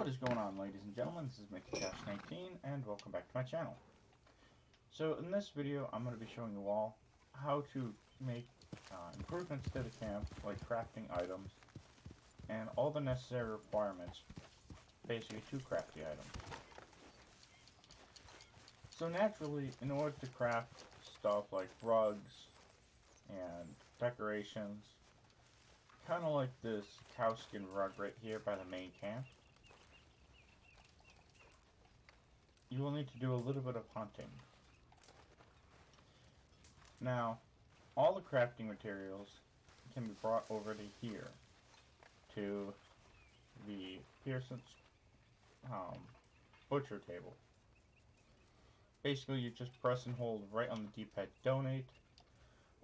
What is going on, ladies and gentlemen? This is Mickey19 and welcome back to my channel. So in this video I'm going to be showing you all how to make improvements to the camp, like crafting items and all the necessary requirements basically to craft the item. So naturally, in order to craft stuff like rugs and decorations, kind of like this cowskin rug right here by the main camp, you will need to do a little bit of hunting. Now, all the crafting materials can be brought over to here, to the Pearson's butcher table. Basically, you just press and hold right on the D-pad donate,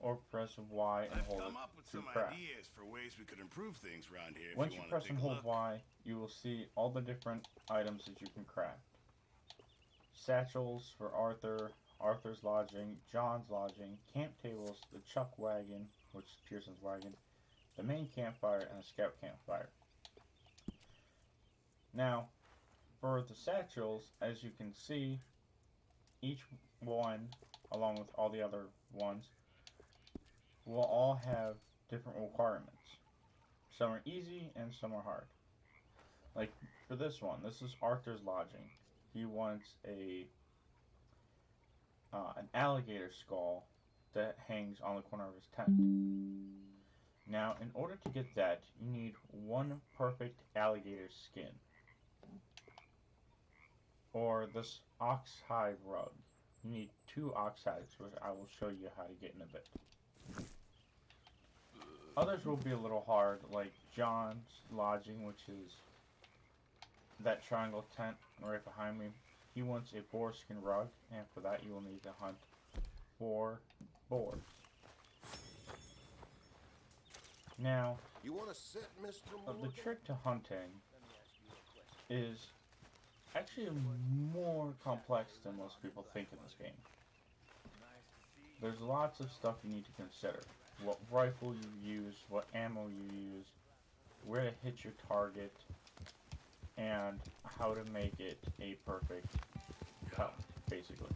or press Y and hold it to craft. Ideas for ways we could improve things around here. Once you press and hold Y, you will see all the different items that you can craft. Satchels for Arthur, Arthur's lodging, John's lodging, camp tables, the chuck wagon, which is Pearson's wagon, the main campfire, and the scout campfire. Now, for the satchels, as you can see, each one, along with all the other ones, will all have different requirements. Some are easy and some are hard. Like for this one, this is Arthur's lodging. He wants an alligator skull that hangs on the corner of his tent. Now, in order to get that, you need one perfect alligator skin, or this oxhide rug. You need 2 oxhides, which I will show you how to get in a bit. Others will be a little hard, like John's lodging, which is that triangle tent right behind me. He wants a boarskin rug, and for that you will need to hunt 4 boars. Now, you want to sit, Mr. Morgan? The trick to hunting is actually more complex than most people think in this game. There's lots of stuff you need to consider. What rifle you use, what ammo you use, where to hit your target, and how to make it a perfect pelt, basically.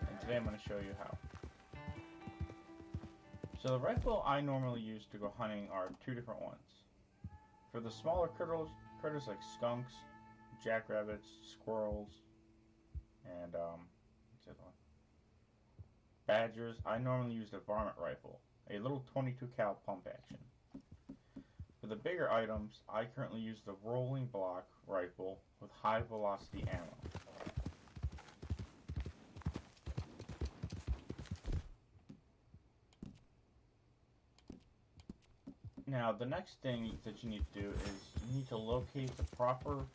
And today I'm going to show you how. So the rifle I normally use to go hunting are 2 different ones. For the smaller critters like skunks, jackrabbits, squirrels, and what's the other one? Badgers, I normally use the varmint rifle, a little 22 cal pump action. For the bigger items, I currently use the rolling block rifle with high velocity ammo. Now, the next thing that you need to do is you need to locate the proper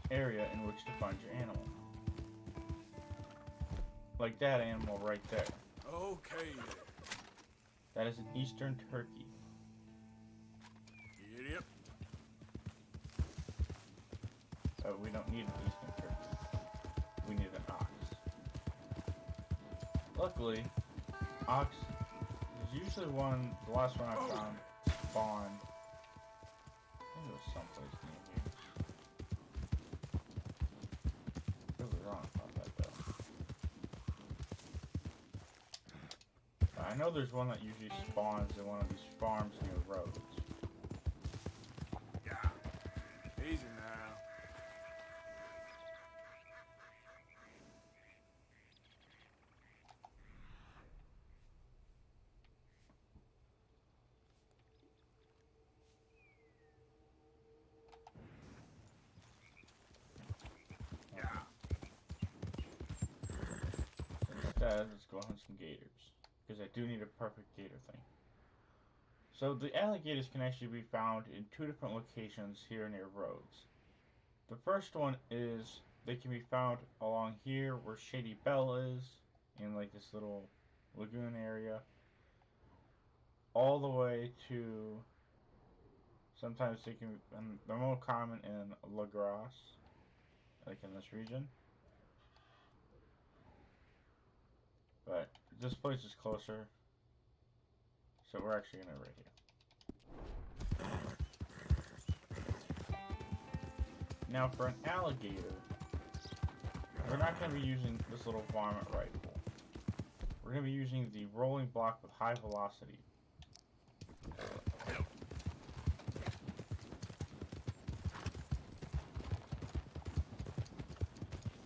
area in which to find your animal. Like that animal right there. Okay. That is an eastern turkey. Yep. Oh, we don't need an eastern turkey. We need an ox. Luckily, ox is usually the last one I found spawned. I think it was someplace near here. I was wrong about that though. But I know there's one that usually spawns in one of these farms near roads. Easy now. Instead, let's go hunt some gators, because I do need a perfect gator thing. So the alligators can actually be found in 2 different locations here near roads. The first one is they can be found along here where Shady Bell is, in like this little lagoon area, all the way to, sometimes they can, and they're more common in La Grasse, like in this region. But this place is closer, so we're actually gonna right here. Now for an alligator, we're not going to be using this little varmint rifle. We're going to be using the rolling block with high velocity.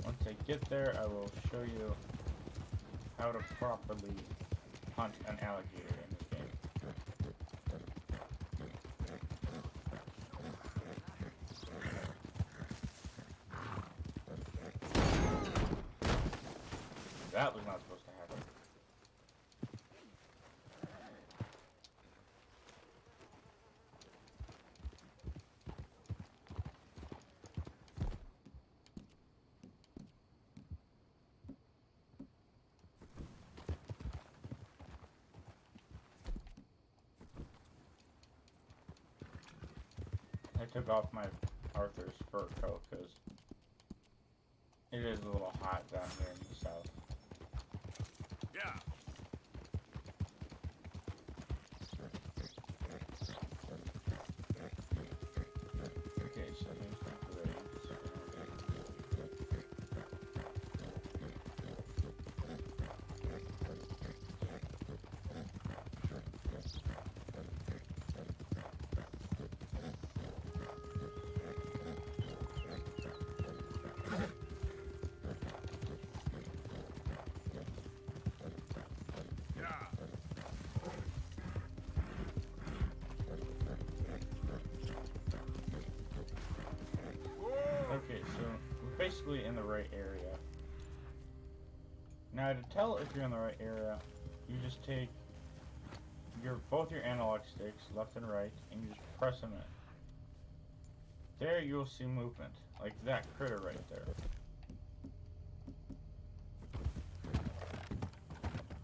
Once I get there, I will show you how to properly hunt an alligator in this game. That was not supposed to happen. I took off my Arthur's fur coat because it is a little hot down here in the south. Yeah. Okay, so here's the grades. Okay, so we're basically in the right area. Now to tell if you're in the right area, you just take both your analog sticks, left and right, and you just press them in. There you'll see movement, like that critter right there.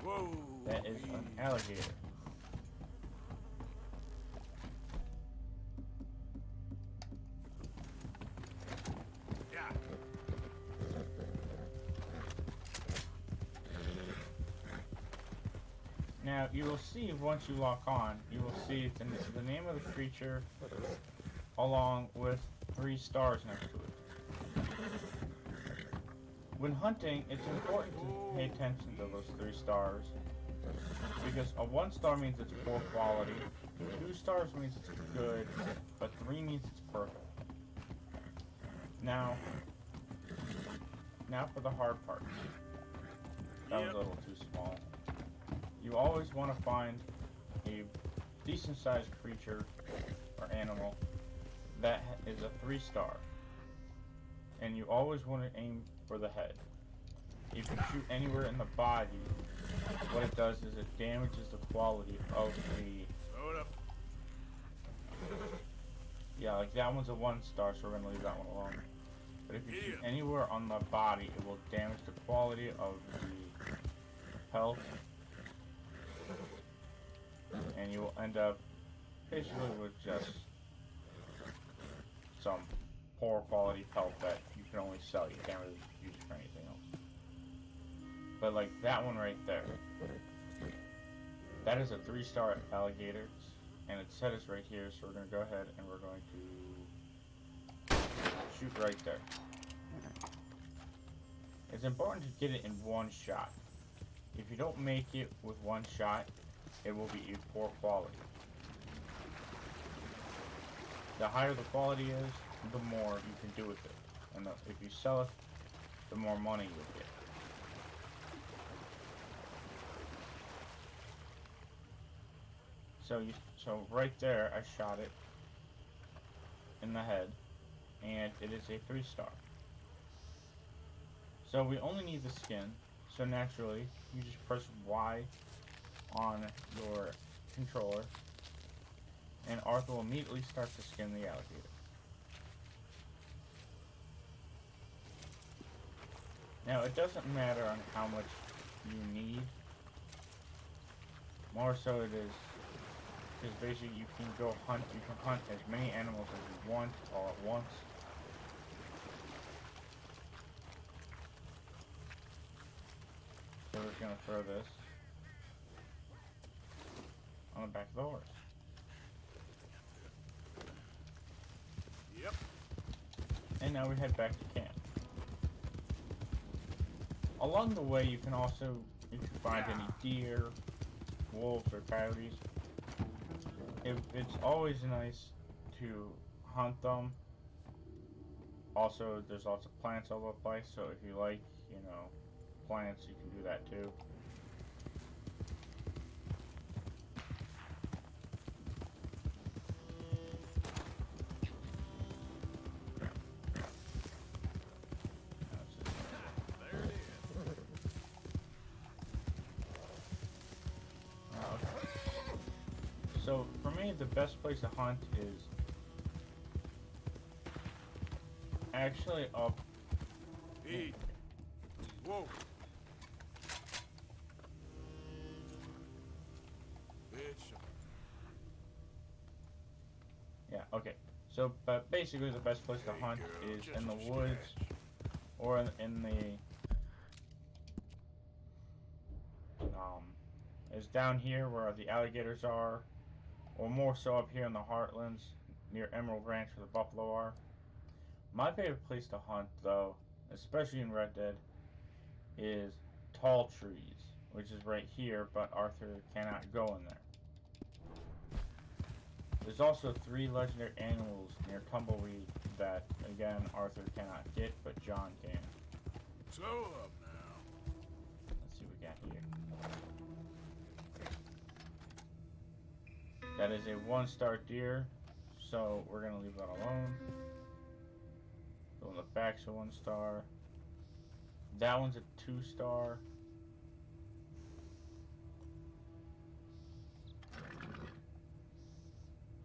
Whoa. That is an alligator. Yeah. Now you will see once you lock on, you will see the name of the creature along with 3 stars next to it. When hunting, it's important to pay attention to those 3 stars because a 1 star means it's poor quality, 2 stars means it's good, but 3 means it's perfect. Now for the hard part. That was a little too small. You always want to find a decent sized creature or animal that is a 3 star. And you always want to aim for the head. If you shoot anywhere in the body, what it does is it damages the quality of the... Throw it up. Yeah, like that one's a 1 star, so we're going to leave that one alone. But if you shoot anywhere on the body, it will damage the quality of the pelt. And you will end up basically with just some poor quality pelt that you can only sell. You can't really use it for anything else. But like that one right there, that is a 3 star alligator, and its head is right here. So we're going to go ahead and we're going to shoot right there. It's important to get it in 1 shot. If you don't make it with 1 shot, it will be a poor quality. The higher the quality is, the more you can do with it. And if you sell it, the more money you'll get. So right there, I shot it in the head, and it is a 3 star. So we only need the skin, so naturally, you just press Y on your controller, and Arthur will immediately start to skin the alligator. Now, it doesn't matter on how much you need. More so it is, because basically you can go hunt, you can hunt as many animals as you want all at once. So we're just going to throw this on the back of the horse. Yep. and now we head back to camp. Along the way, you can also, if you find any deer, wolves, or coyotes, it's always nice to hunt them. Also, there's lots of plants all over the place, so if you like, plants, you can do that too. So, for me, the best place to hunt is actually up. Eat. Whoa. Bitch. Yeah, okay. So, but basically, the best place to hunt is in the woods or in the is down here where the alligators are, or more so up here in the heartlands near Emerald Ranch where the buffalo are. My favorite place to hunt, though, especially in Red Dead, is Tall Trees, which is right here, but Arthur cannot go in there. There's also 3 legendary animals near Tumbleweed that, again, Arthur cannot get, but John can. Slow up now. Let's see what we got here. That is a 1-star deer, so we're going to leave that alone. The one in the back's a 1-star. That one's a 2-star.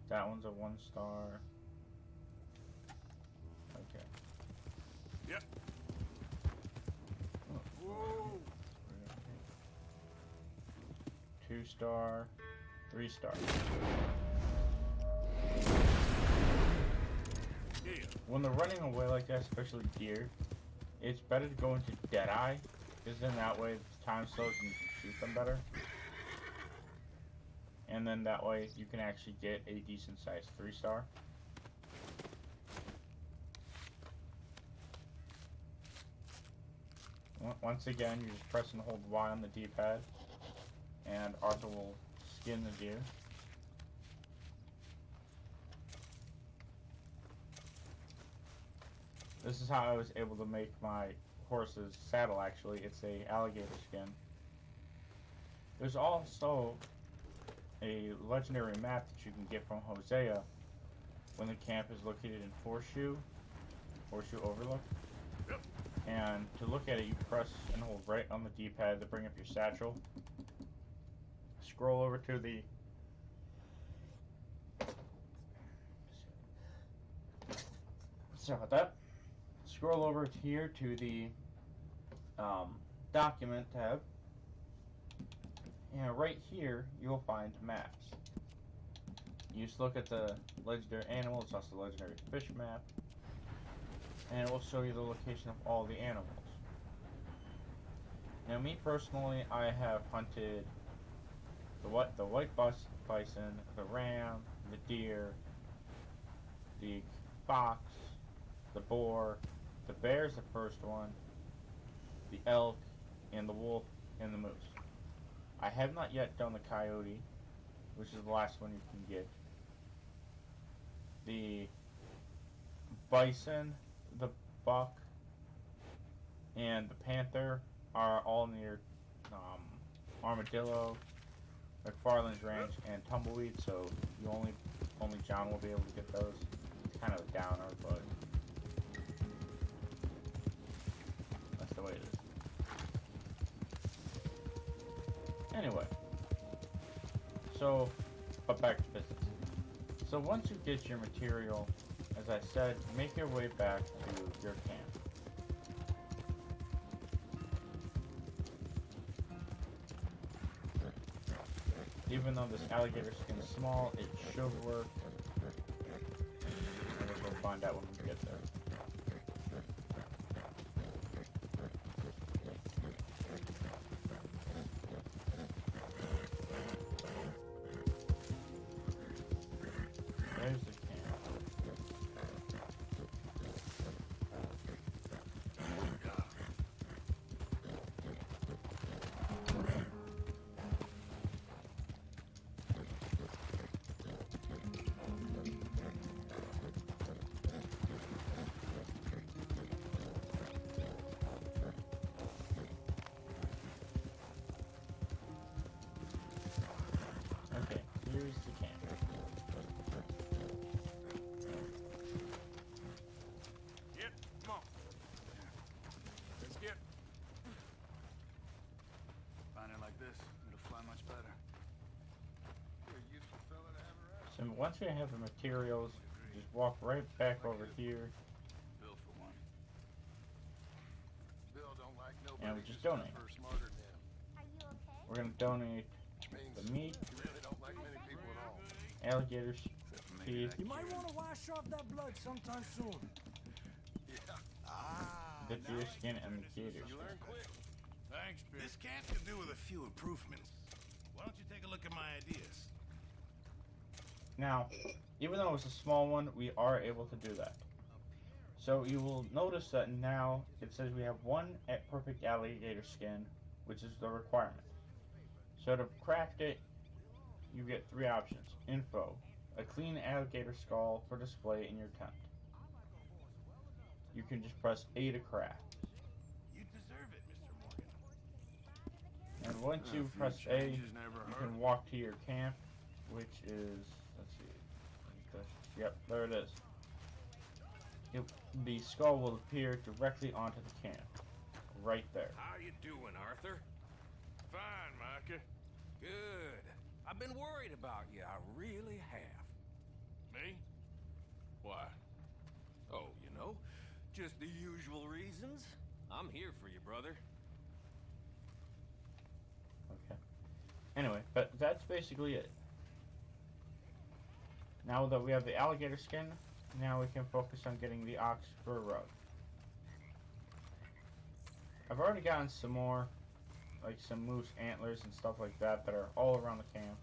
That one's a 1-star. Okay. Yep. Whoa. 2-star. 3-star. Yeah. When they're running away like that, especially deer, it's better to go into Deadeye, because then that way the time slows and you can shoot them better. And then that way you can actually get a decent sized 3-star. Once again, you just press and hold Y on the D-pad, and Arthur will skin the deer. This is how I was able to make my horse's saddle, actually. It's a alligator skin. There's also a legendary map that you can get from Hosea when the camp is located in Horseshoe Overlook. Yep. And to look at it, you press and hold right on the D-pad to bring up your satchel. Scroll over to the sorry about that. Scroll over here to the document tab, and right here you'll find maps. You just look at the legendary animals, it's also the legendary fish map, and it will show you the location of all the animals. Now, me personally, I have hunted the white bison, the ram, the deer, the fox, the boar, the bear is the first one, the elk, and the wolf, and the moose. I have not yet done the coyote, which is the last one you can get. The bison, the buck, and the panther are all near Armadillo, McFarland's Ranch, and Tumbleweed, so you only John will be able to get those. It's kind of a downer, but that's the way it is. Anyway, so, but back to business. So once you get your material, as I said, make your way back to your camp. Even though this alligator skin is small, it should work. I guess we'll find out when we get there. There's the camp. once we have the materials, just walk right back over here Bill for one. Bill don't like and nobody we just who's donate. tougher or smarter than him. Are you okay? We're gonna donate Which means the meat, he really don't like many people at all. alligator's teeth, You might want to wash off that blood sometime soon. Yeah. the deer skin, and the gator You skin. learn quick. Thanks, Bill. This camp could do with a few improvements. Why don't you take a look at my ideas? Now, even though it's a small one, we are able to do that. So you will notice that now it says we have one perfect alligator skin, which is the requirement. So to craft it, you get three options. Info, a clean alligator skull for display in your tent. You can just press A to craft. You deserve it, Mr. Morgan. And once you A few press A, changes never you hurt. can walk to your camp, which is, let's see, yep, there it is. The skull will appear directly onto the camp, right there. How you doing, Arthur? Fine, Micah. Good. I've been worried about you. I really have. Me? Why? Oh, you know, just the usual reasons. I'm here for you, brother. Okay. Anyway, but that's basically it. Now that we have the alligator skin, now we can focus on getting the ox fur rug. I've already gotten some more, like some moose antlers and stuff like that that are all around the camp.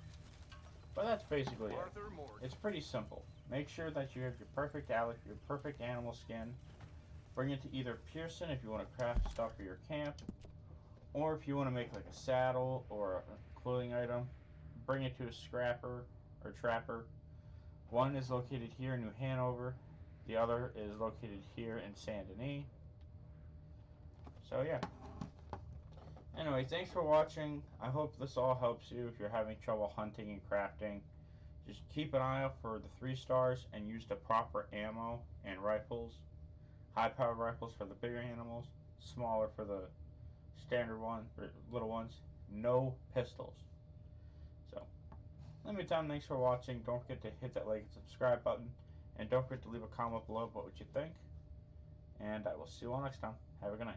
But that's basically it. Arthur Morgan. It's pretty simple. Make sure that you have your perfect animal skin. Bring it to either Pearson if you want to craft stuff for your camp, or if you want to make like a saddle or a clothing item, bring it to a scrapper or trapper. One is located here in New Hanover. The other is located here in Saint Denis. So yeah. Anyway, thanks for watching. I hope this all helps you if you're having trouble hunting and crafting. Just keep an eye out for the 3 stars and use the proper ammo and rifles. High power rifles for the bigger animals, smaller for the standard one, or little ones. No pistols. So, in the meantime, thanks for watching. Don't forget to hit that like and subscribe button. And don't forget to leave a comment below about what you think. And I will see you all next time. Have a good night.